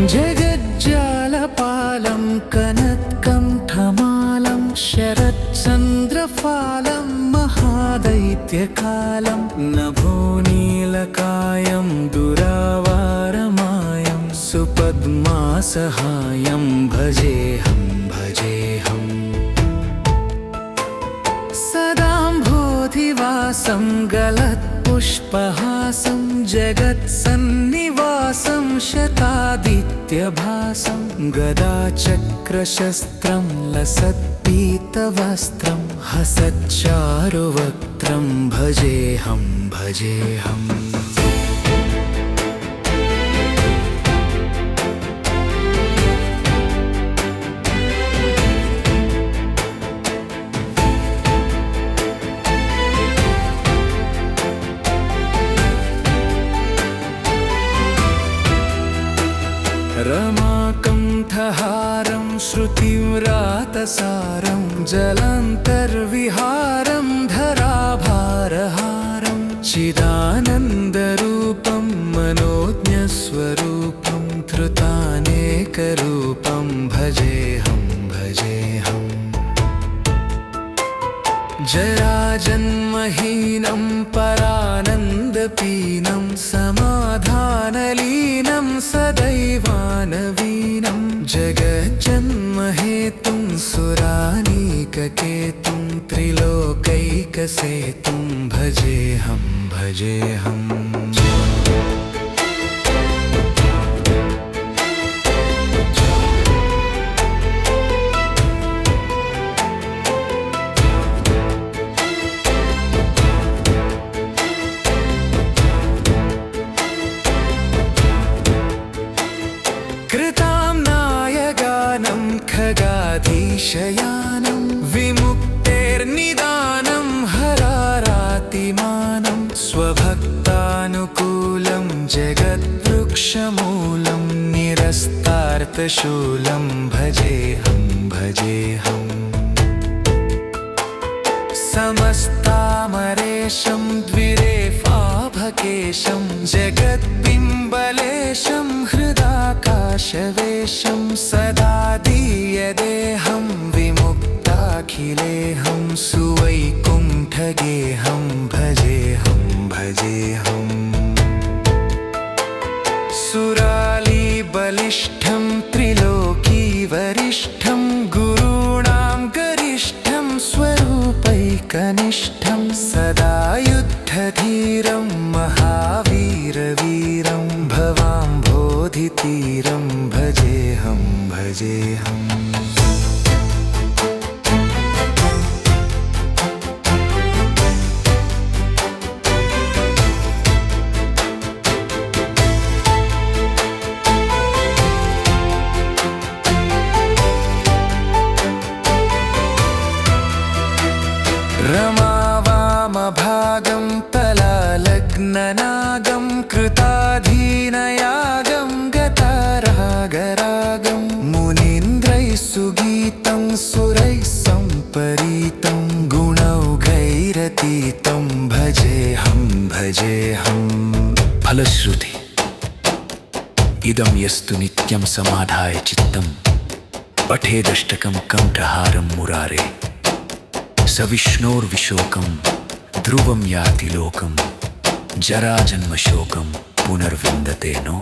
जगज्जालपालं कनत्कण्ठमालं शरच्चन्द्रफालं महादैत्यकालं नभोनीलकायं दुरावारमायं सुपद्मासहायं भजेऽहं सदाम्भोधिवासं गलत्पुष्पहासं जगत्सन्निवासं शतादित्यभासं गदाचक्रशस्त्रं लसत्पीतवस्त्रं हसच्चारुवक्त्रं भजेऽहं रमाकण्ठहारं श्रुतिव्रातसारं जलान्तर्विहारं धराभारहारं चिदानन्दरूपं मनोज्ञस्वरूपं धृतानेकरूपं भजेऽहं जराजन्महीनं परानन्दपीनं समाधानलीनं सदैवानवीनं जगज्जन्महेतुं सुरानीककेतुं त्रिलोकैकसेतुं भजेऽहं कृताम्नायगानं खगाधीशयानं विमुक्तेर्निदानं हरारातिमानं स्वभक्तानुकूलं जगद्वृक्षमूलं निरस्तार्थशूलं भजेऽहं समस्तामरेशं द्विरेफाभकेशं जगद्बिम्बलेशं हृदाकाशवेशं सदा दीयदेहं विमुक्ताखिलेऽहं सुवैकुण्ठगेहं भजेऽहं सुरालीबलिष्ठं त्रिलोकीवरिष्ठं गुरूणां गरिष्ठं स्वरूपैकनिष्ठं सदा युद्धधीरं महावीरवीरं भवाम्भोधितीरं भजेऽहं रमावामभागं तलालग्ननागं कृताधीनयागं गतारागरागं मुनीन्द्रैः सुगीतं सुरैः सम्परीतं गुणौघैरतीतं भजेऽहं फलश्रुति इदं यस्तु नित्यं समाधाय चित्तं पठेदष्टकं कण्ठहारं मुरारे सविष्णोर्विशोकं ध्रुवं याति लोकं जराजन्मशोकं पुनर्विन्दते नो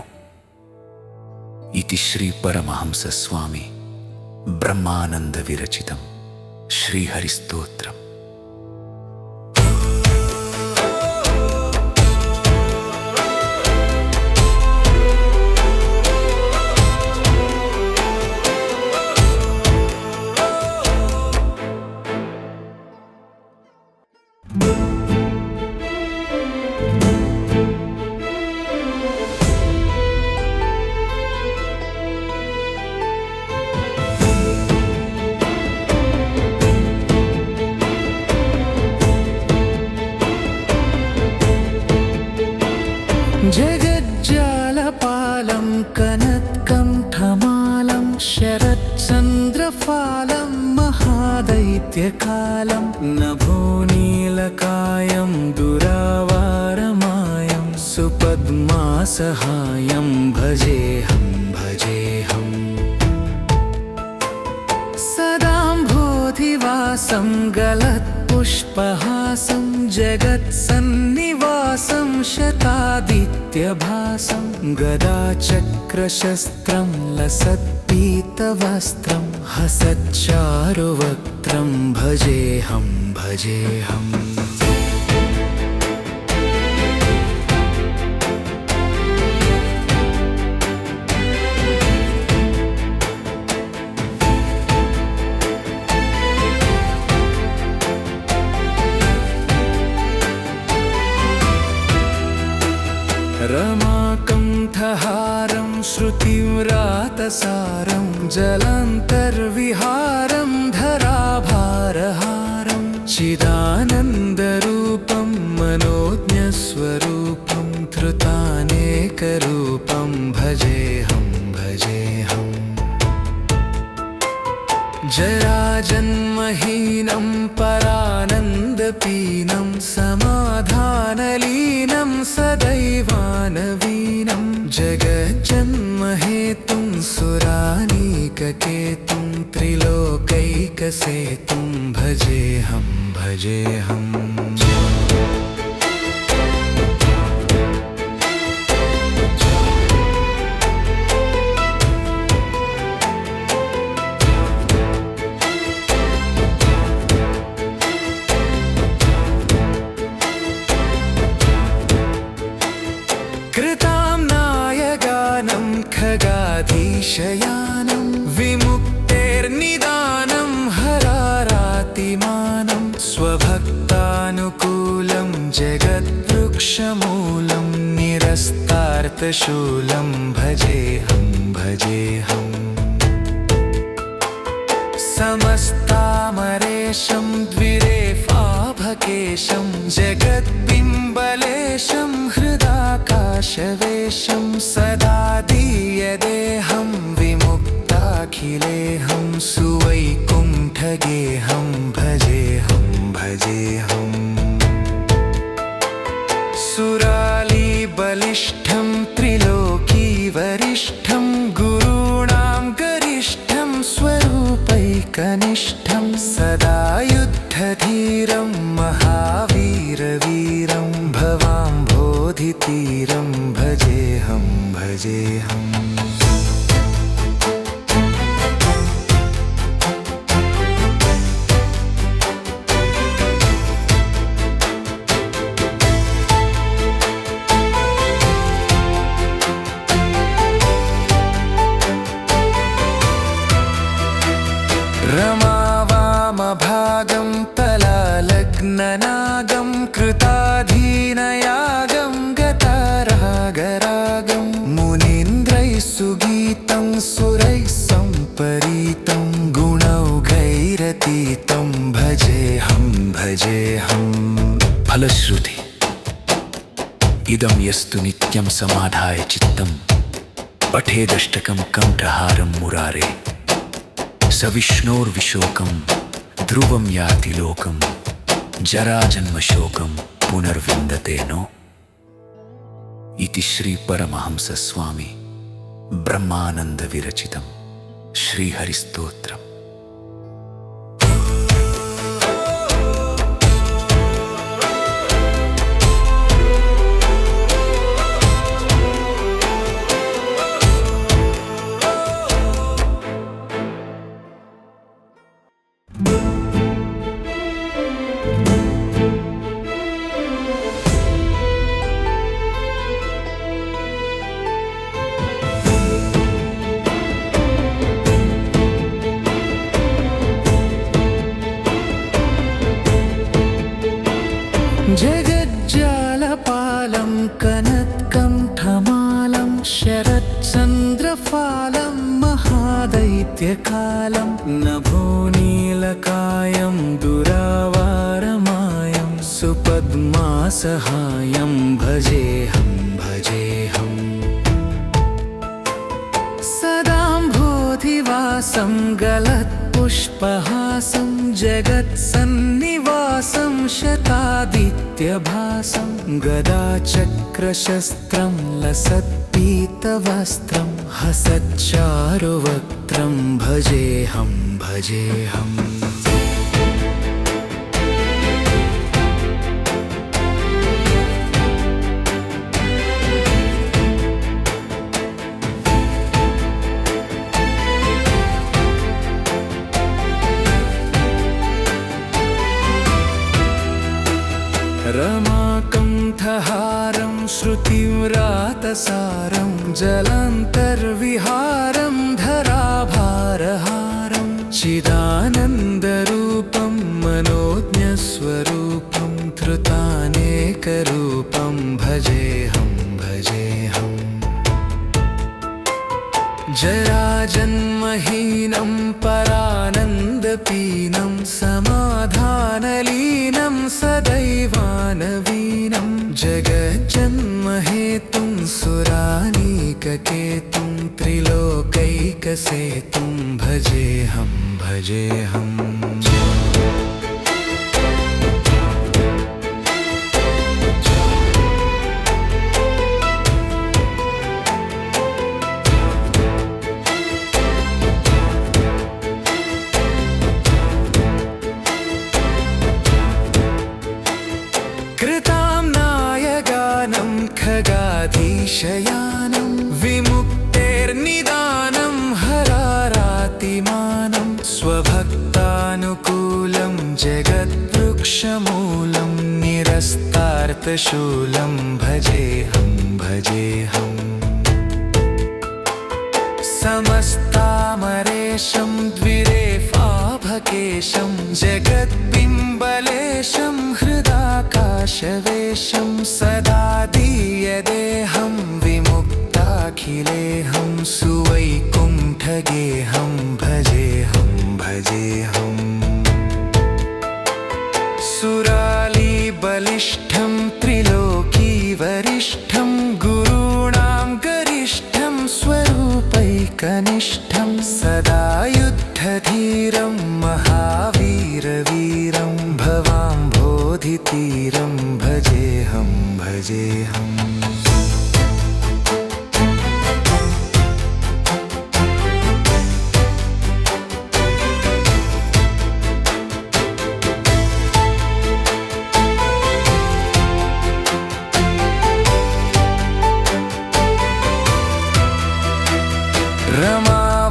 इति श्री परमहंस स्वामी ब्रह्मानंद विरचितं श्रीहरिस्तोत्रम्। जगज्जालपालं कनत्कण्ठमालं शरच्चन्द्रफालं महादैत्यकालं नभोनीलकायं दुरावारमायं सुपद्मासहायं भजेऽहं श्रीपरमहंसस्वामिभृङ्गराजनिवासं गलत्पुष्पहासं जगत्सन्निवासं शतादित्यभासं गदाचक्रशस्त्रं लसत्पीतवस्त्रं हसच्चारुवक्त्रं भजेऽहं भजेऽहम्। रमाकण्ठहारं श्रुतिव्रातसारं जलान्तर्विहारं धराभारहारं चिदानन्दरूपं मनोज्ञस्वरूपं धृतानेकरूपं भजेऽहं भजेऽहम्। जराजन्महीनं परानन्दपीनं समाधानलीनं सदैवानवीनं जगज्जन्महेतुं सुरानीककेतुं त्रिलोकैकसेतुं भजेऽहं भजेऽहम्। कृताम्नायगानं खगाधीशयानं विमुक्तेर्निदानं हरारातिमानं स्वभक्तानुकूलं जगद्वृक्षमूलं निरस्तार्थशूलं भजेऽहं भजेऽहम्। समस्तामरेशं द्विरेफाभकेशं जगद्बिम्बलेशं हृदाकाशवेशं सदा दीयदेहं विमुक्ताखिलेऽहं सुवैकुण्ठगेहं भजेऽहं भजेऽहम्। सुरालीबलिष्ठं त्रिलोकीवरिष्ठं गुरूणां गरिष्ठं स्वरूपैकनिष्ठं सदा युद्धधीरं महावीरवीरं भवाम्भोधितीरं भजेऽहं भजेऽहम्। रमावामभागं तलालग्ननागं कृताधीनयागं गतारागरागं मुनीन्द्रैः सुगीतं सुरैः सम्परीतं गुणौघैरतीतं भजेऽहं भजेऽहम्। फलश्रुति इदं यस्तु नित्यं समाधाय चित्तं पठेदष्टकं कण्ठहारं मुरारे स विष्णोर्विशोकं ध्रुवं याति लोकं जराजन्मशोकं पुनर्विन्दते नो। इति श्रीपरमहंसस्वामी ब्रह्मानन्दविरचितं श्रीहरिस्तोत्रम्। जगज्जालपालं कनत्कण्ठमालं शरच्चन्द्रफालं महादैत्यकालं नभोनीलकायं दुरावारमायं सुपद्मासहायं भजेऽहं भजेऽहम्। सदाम्भोधिवासं गलत्पुष्पहासं जगत्सन्निवासं शतादित्यभासं गदाचक्रशस्त्रं लसत्पीतवस्त्रं हसच्चारुवक्त्रं भजेऽहं भजेऽहम्। श्रुतिव्रातसारं जलान्तर्विहारं धराभारहारं चिदानन्दरूपं मनोज्ञस्वरूपं धृतानेकरूपं भजेऽहं भजेऽहम् जराजन्महीनं परानन्दपीनं समाधानलीनं सदैवानवीनं जगज्जन्महेतुं सुरानीककेतुं त्रिलोकैकसेतुं भजेऽहं भजेऽहम् कृताम्नायगानं खगाधीशयानं विमुक्तेर्निदानं हरारातिमानं स्वभक्तानुकूलं जगद्वृक्षमूलं निरस्तार्थशूलं भजेऽहं भजेऽहम् समस्तामरेशं द्विरेफाभकेशं जगद्बिम्बलेशं हृदाकाशवेशं सदा दीयदेहं विमुक्ताखिलेऽहं सुवैकुण्ठगेहं भजेऽहं भजेऽहम् सुरालीबलिष्ठं त्रिलोकीवरिष्ठं गुरूणां गरिष्ठं स्वरूपैकनिष्ठं सदा युद्धधीरं महावीरवीरं भवाम्भोधितीरं भजेऽहं भजेऽहम्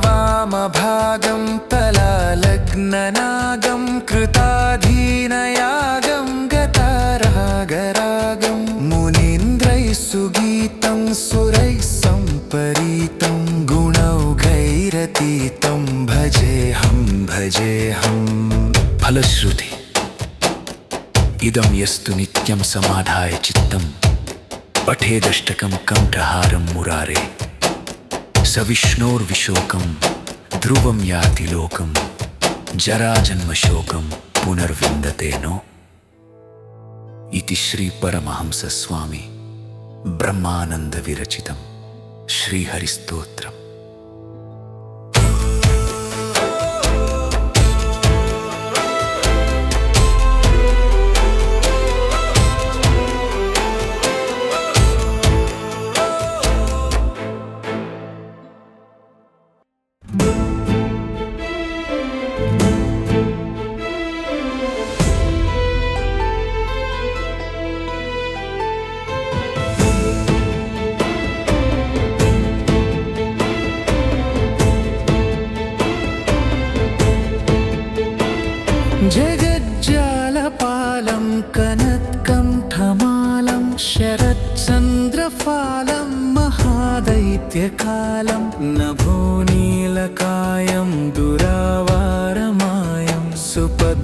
रमावामभागं तलालग्ननागं कृताधीनयागं गतारागरागं मुनीन्द्रैः सुगीतं सुरैः सम्परीतं गुणौघैरतीतं भजेऽहं भजेऽहम् फलश्रुति इदं यस्तु नित्यं समाधाय चित्तं पठेदष्टकं कण्ठहारं मुरारे स विष्णोर्विशोकं ध्रुवं याति लोकं जराजन्मशोकं पुनर्विन्दते नो इति श्री परमहंस स्वामी ब्रह्मानंद विरचितं श्रीहरिस्तोत्रम्। जगज्जालपालं कनत्कण्ठमालं शरच्चन्द्रफालं महादैत्यकालं नभोनीलकायं दुरावारमायं सुपद्मासहायं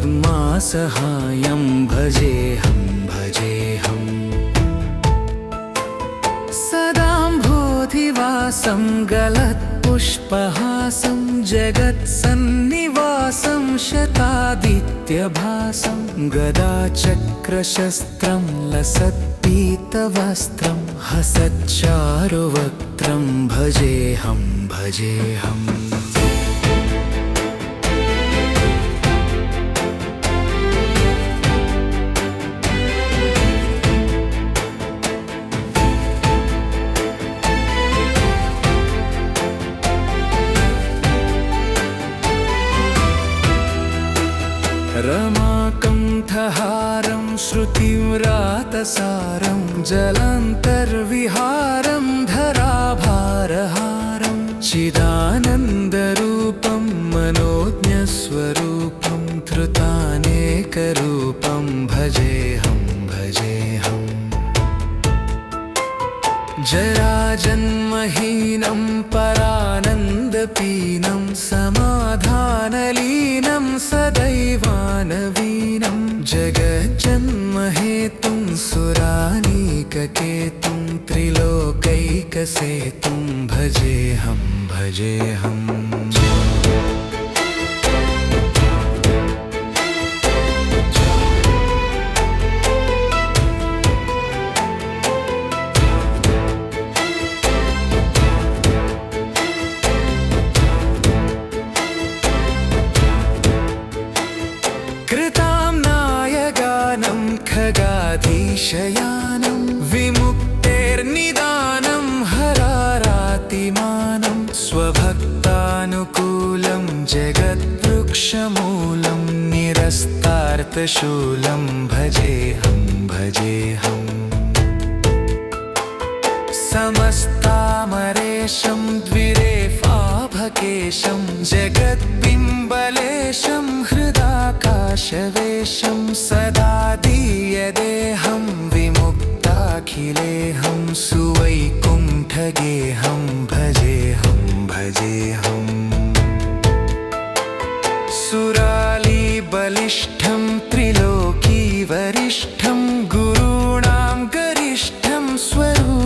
भजेऽहं भजेऽहम् सदाम्भोधिवासं गलत्पुष्पहासं जगत्सन्निवासं शतादित्यभासं गदाचक्रशस्त्रं लसत्पीतवस्त्रं हसच्चारुवक्त्रं भजेऽहं भजेऽहम् रमाकण्ठहारं श्रुतिव्रातसारं जलान्तर्विहारं धराभारहारं चिदानन्दरूपं मनोज्ञस्वरूपं धृतानेकरूपं भजेऽहं भजेऽहम् जराजन्महीनं परानन्दपीनं समाधानलीनं सदैवानवीनं जगज्जन्महेतुं सुरानीककेतुं त्रिलोकैकसेतुं भजेऽहं भजेऽहम्। कृताम्नायगानं खगाधीशयानं विमुक्तेर्निदानं हरारातिमानं स्वभक्तानुकूलं जगद्वृक्षमूलं निरस्तार्थशूलं भजेऽहं भजेऽहम्। समस्तामरेशं द्विरेफाभकेशं जगद्बिम्बलेशं हृदाकाशवेशं सदा दीयदेहं विमुक्ताखिलेऽहं सुवैकुण्ठगेहं भजेऽहं भजेऽहम्। सुरालीबलिष्ठं त्रिलोकीवरिष्ठं गुरूणां गरिष्ठं स्वरूपैकनिष्ठं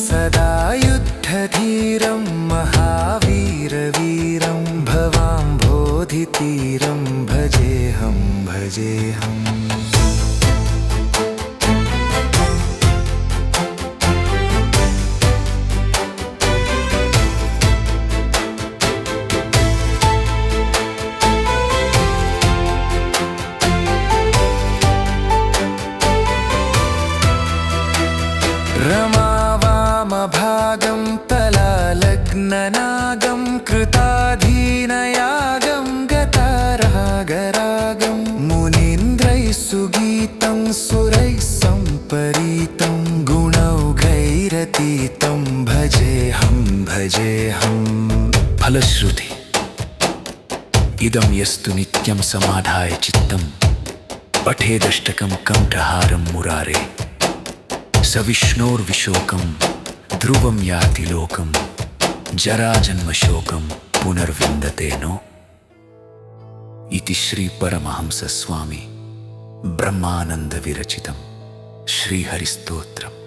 सदा युद्धधीरं महावीरवीरं भवाम्भोधितीरं भजेऽहं भजेऽहम्। रमावामभागं तलालग्ननागं कृताधीनयागं गतारागरागं मुनीन्द्रैः सुगीतं सुरैः सम्परीतं गुणौघैरतीतं भजेऽहं भजेऽहम्। फलश्रुति इदं यस्तु नित्यं समाधाय चित्तं पठेदष्टकं कण्ठहारं मुरारे स विष्णोर्विशोकं ध्रुवं याति लोकं जराजन्मशोकं पुनर्विन्दते नो। इति श्री परमहंस स्वामी ब्रह्मानंद विरचितं श्रीहरिस्तोत्रम्।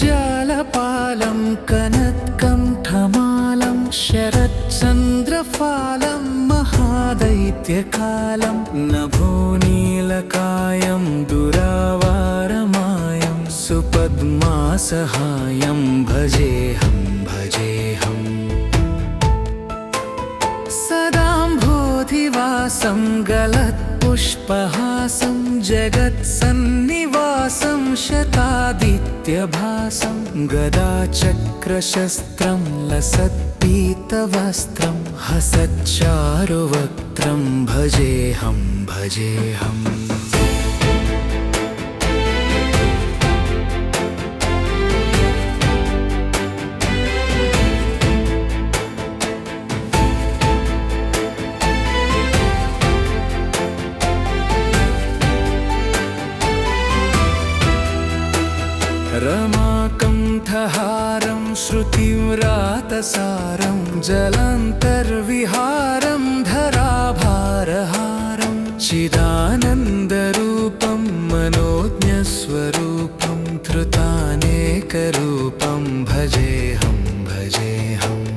जगज्जालपालं कनत्कण्ठमालं शरच्चन्द्रफालं महादैत्यकालं नभोनीलकायं दुरावारमायं सुपद्मासहायं भजेऽहं भजेऽहम्। सदाम्भोधिवासं गलत्पुष्पहासं जगत्सन्निवासं शतादित्यभासं गदाचक्रशस्त्रं लसत्पीतवस्त्रं हसच्चारुवक्त्रं भजेऽहं भजेऽहम्। रमाकण्ठहारं श्रुतिव्रातसारं जलान्तर्विहारं धराभारहारं चिदानन्दरूपं मनोज्ञस्वरूपं धृतानेकरूपं भजेऽहं भजेऽहम्।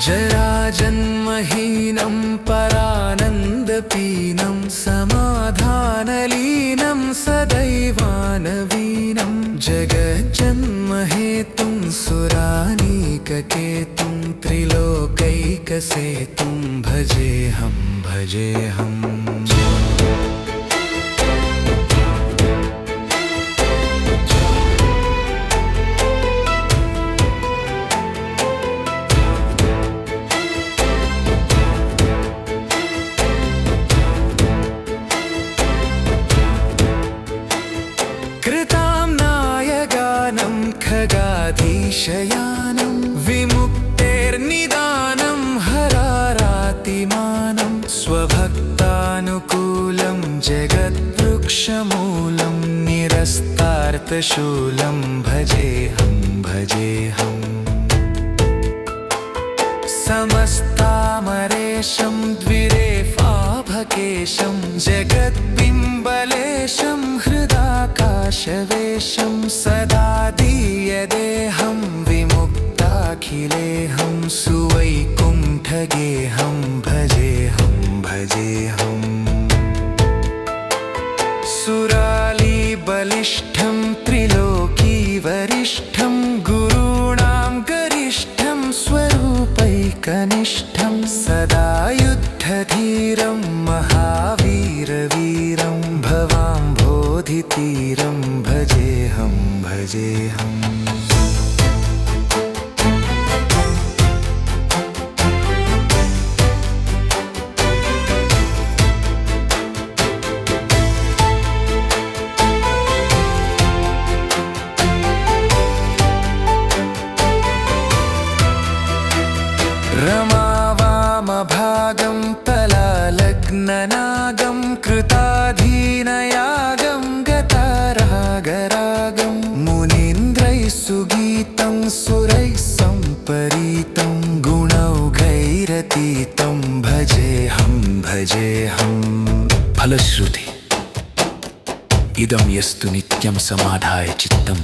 जराजन्महीनं परानन्दपीनं समाधानलीनं सदैवानवीनं जगज्जन्महेतुं सुरानीककेतुं त्रिलोकैकसेतुं भजेऽहं भजेऽहम् खगाधीशयानं विमुक्तेर्निदानं हरारातिमानं स्वभक्तानुकूलं जगद्वृक्षमूलं निरस्तार्थशूलं भजेऽहं भजेऽहम् समस्तामरेशं द्विरेफाभकेशं जगद्बिम्बलेशं हृदाकाशवेशं सदा दीयदेहं विमुक्ताखिलेऽहं सुवैकुण्ठगेहं भजेऽहं भजेऽहम् सुरालीबलिष्ठं त्रिलोकीवरिष्ठं गुरूणां गरिष्ठं स्वरूपैकनिष्ठं सदा युद्धधीरं महावीरवीरं भवाम्भोधितीरं भजेऽहं भजेऽहम् रमावामभागं तलालग्ननागं कृताधीनयागं गतारागरागं मुनीन्द्रैः सुगीतं सुरैः सम्परीतं गुणौघैरतीतं भजेऽहं भजेऽहम् फलश्रुति इदं यस्तु नित्यं समाधाय चित्तं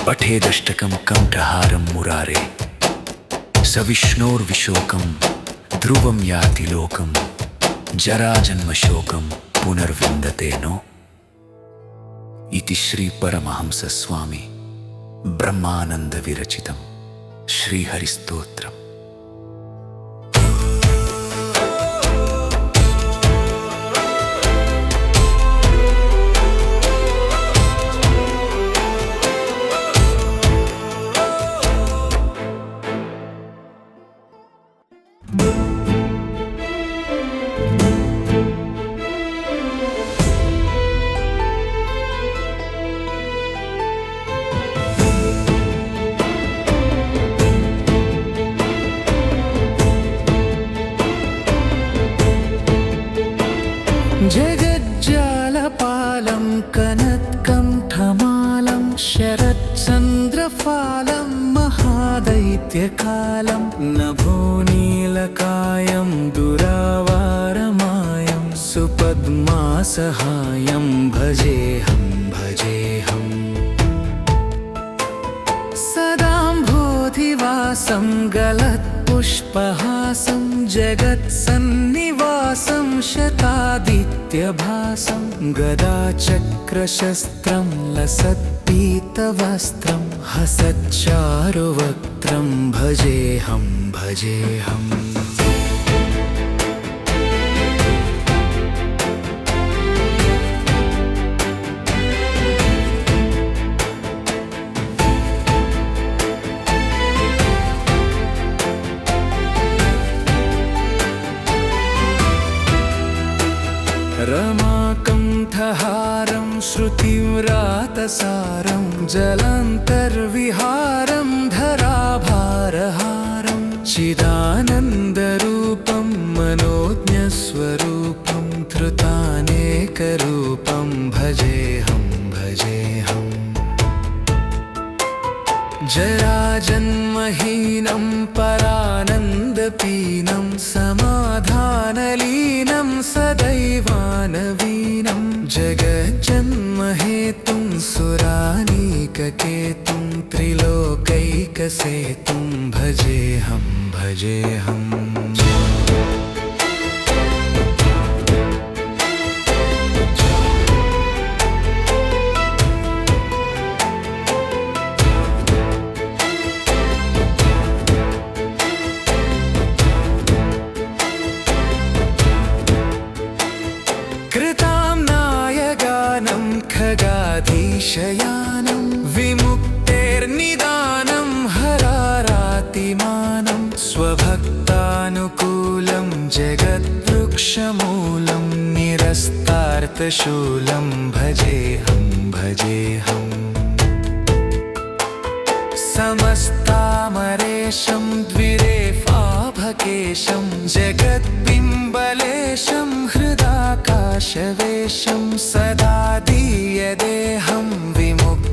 पठेदष्टकं कण्ठहारं मुरारे स विष्णोर्विशोकं ध्रुवं याति लोकं जराजन्मशोकं पुनर्विन्दते नो इति श्री परमहंस स्वामी ब्रह्मानंद विरचितं श्रीहरिस्तोत्रम्। जगज्जालपालं कनत्कण्ठमालं शरच्चन्द्रफालं महादैत्यकालं नभोनीलकायं दुरावारमायं सुपद्मासहायं भजेऽहं भजेऽहम् सदाम्भोधिवासं गलत्पुष्पहासं जगत्सन्निवासं शतादित्यभासं गदाचक्रशस्त्रं लसत्पीतवस्त्रं हसच्चारुवक्त्रं भजेऽहं भजेऽहम् रमाकण्ठहारं श्रुतिव्रातसारं जलान्तर्विहारं धराभारहारं चिदानन्दरूपं मनोज्ञस्वरूपं धृतानेकरूपं भजेऽहं भजेऽहम् जराजन्महीनं परानन्दपीनं समाधानलीनं सदैवानवीनं जगज्जन्महेतुं सुरानीककेतुं त्रिलोकैकसेतुं भजेऽहं भजेऽहम् कृताम्नाय गानं खगाधीशयानं विमुक्तेर्निदानं हरारातिमानं स्वभक्तानुकूलं जगद्वृक्षमूलं निरस्तार्थशूलं भजेऽहं भजेऽहम् समस्तामरेशं द्विरेफाभकेशं जगद्बिम्बलेशं हृदाकाशवेशं सदा दीयदेहं विमुक्ताखिलेऽहं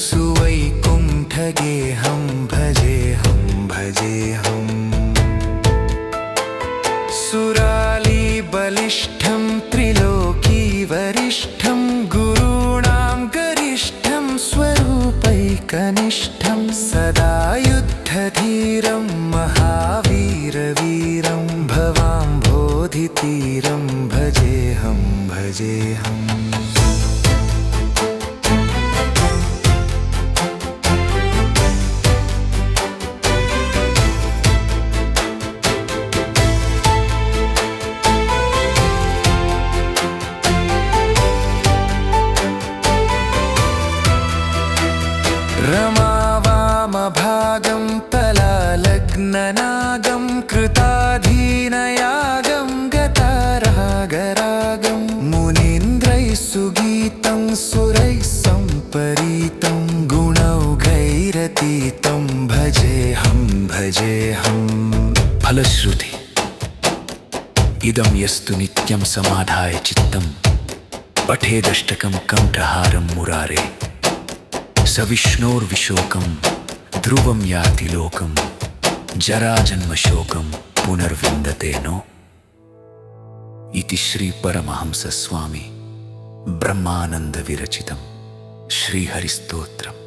सुवैकुण्ठगेहं भजेऽहं भजेऽहम् सुरालीबलिष्ठं त्रिलोकीवरिष्ठं गुरूणां गरिष्ठं स्वरूपैकनिष्ठं सदा युद्धधीरं महावीरवीरं भवाम्भोधितीरं भजेऽहं भजेऽहम् रमावामभागं तलालग्ननागं कृताधीनयागं गतारागरागं मुनीन्द्रैः सुगीतं सुरैः सम्परीतं गुणौघैरतीतं भजेऽहं भजेऽहम् फलश्रुति इदं यस्तु नित्यं समाधाय चित्तं पठेदष्टकं कण्ठहारं मुरारे स विष्णोर्विशोकं ध्रुवं याति लोकं जराजन्मशोकं पुनर्विन्दते नो इति श्री परमहंस स्वामी ब्रह्मानंद विरचितं श्रीहरिस्तोत्रम्।